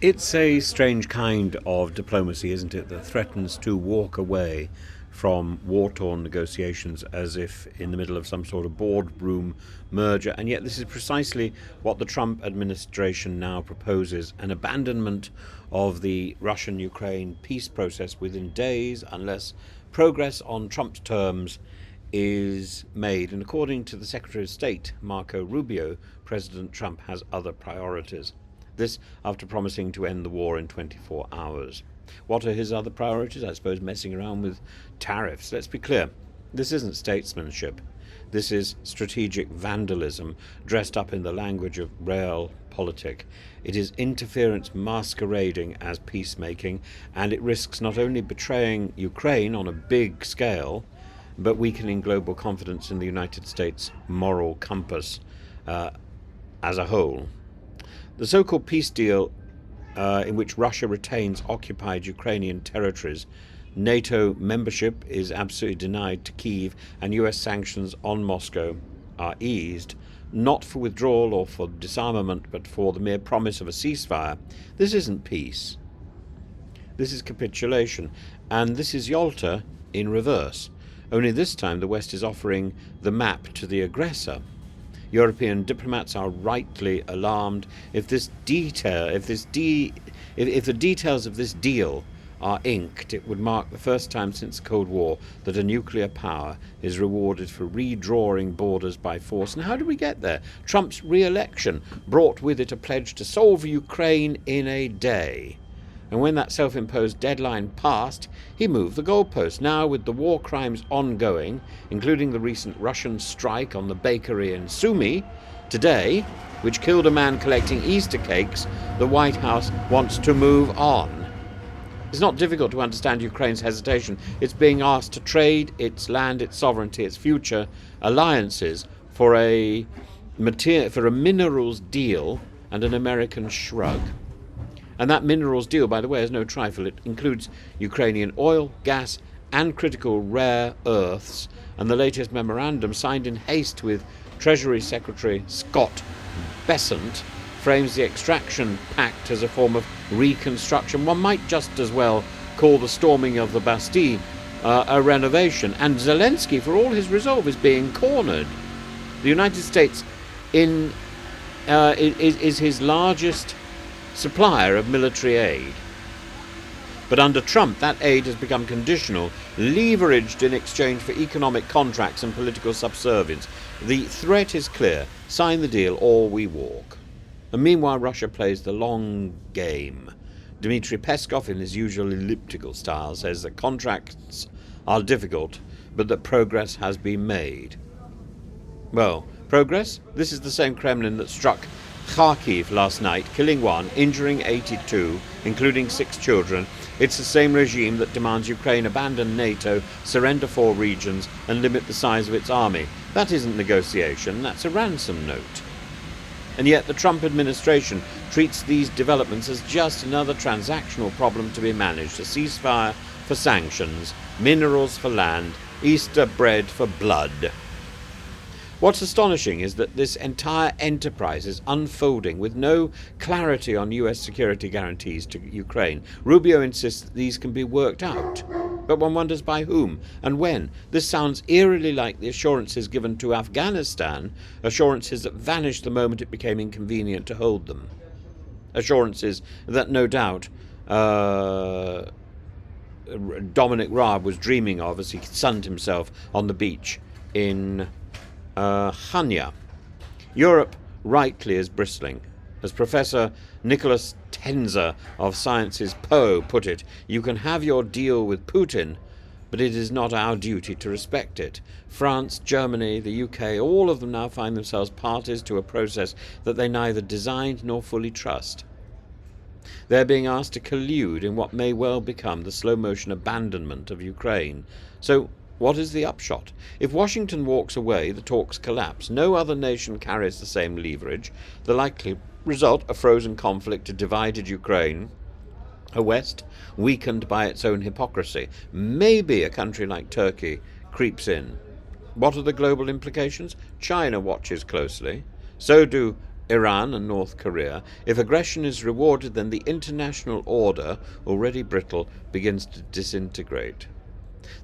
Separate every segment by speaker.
Speaker 1: It's a strange kind of diplomacy, isn't it, that threatens to walk away from war-torn negotiations as if in the middle of some sort of boardroom merger. And yet this is precisely what the Trump administration now proposes, an abandonment of the Russian-Ukraine peace process within days unless progress on Trump's terms is made. And according to the Secretary of State, Marco Rubio, President Trump has other priorities. This after promising to end the war in 24 hours. What are his other priorities? I suppose messing around with tariffs. Let's be clear. This isn't statesmanship. This is strategic vandalism dressed up in the language of realpolitik. It is interference masquerading as peacemaking, and it risks not only betraying Ukraine on a big scale, but weakening global confidence in the United States' moral compass as a whole. The so-called peace deal in which Russia retains occupied Ukrainian territories, NATO membership is absolutely denied to Kyiv, and US sanctions on Moscow are eased, not for withdrawal or for disarmament, but for the mere promise of a ceasefire. This isn't peace. This is capitulation, and this is Yalta in reverse. Only this time the West is offering the map to the aggressor. European diplomats are rightly alarmed. If the details of this deal are inked, it would mark the first time since the Cold War that a nuclear power is rewarded for redrawing borders by force. And how did we get there? Trump's re-election brought with it a pledge to solve Ukraine in a day. And when that self-imposed deadline passed, he moved the goalpost. Now, with the war crimes ongoing, including the recent Russian strike on the bakery in Sumy today, which killed a man collecting Easter cakes, the White House wants to move on. It's not difficult to understand Ukraine's hesitation. It's being asked to trade its land, its sovereignty, its future alliances for a minerals deal and an American shrug. And that minerals deal, by the way, is no trifle. It includes Ukrainian oil, gas, and critical rare earths. And the latest memorandum, signed in haste with Treasury Secretary Scott Bessent, frames the extraction pact as a form of reconstruction. One might just as well call the storming of the Bastille a renovation. And Zelensky, for all his resolve, is being cornered. The United States is his largest supplier of military aid. But under Trump, that aid has become conditional, leveraged in exchange for economic contracts and political subservience. The threat is clear: sign the deal or we walk. And meanwhile, Russia plays the long game. Dmitry Peskov, in his usual elliptical style, says that contracts are difficult, but that progress has been made. Well, progress? This is the same Kremlin that struck Kharkiv last night, killing 1, injuring 82, including 6 children. It's the same regime that demands Ukraine abandon NATO, surrender 4 regions, and limit the size of its army. That isn't negotiation, that's a ransom note. And yet the Trump administration treats these developments as just another transactional problem to be managed: a ceasefire for sanctions, minerals for land, Easter bread for blood. What's astonishing is that this entire enterprise is unfolding with no clarity on US security guarantees to Ukraine. Rubio insists that these can be worked out, but one wonders by whom and when. This sounds eerily like the assurances given to Afghanistan, assurances that vanished the moment it became inconvenient to hold them. Assurances that no doubt Dominic Raab was dreaming of as he sunned himself on the beach in Hanya. Europe rightly is bristling. As Professor Nicholas Tenzer of Sciences Po put it, you can have your deal with Putin, but it is not our duty to respect it. France, Germany, the UK, all of them now find themselves parties to a process that they neither designed nor fully trust. They're being asked to collude in what may well become the slow-motion abandonment of Ukraine. So what is the upshot? If Washington walks away, the talks collapse. No other nation carries the same leverage. The likely result, a frozen conflict, a divided Ukraine, a West weakened by its own hypocrisy. Maybe a country like Turkey creeps in. What are the global implications? China watches closely. So do Iran and North Korea. If aggression is rewarded, then the international order, already brittle, begins to disintegrate.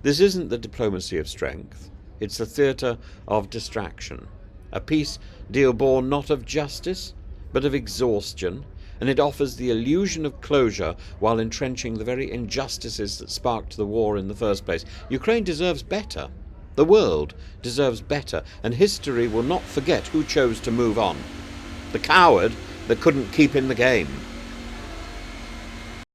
Speaker 1: This isn't the diplomacy of strength, it's the theatre of distraction. A peace deal born not of justice, but of exhaustion, and it offers the illusion of closure while entrenching the very injustices that sparked the war in the first place. Ukraine deserves better. The world deserves better, and history will not forget who chose to move on. The coward that couldn't keep in the game.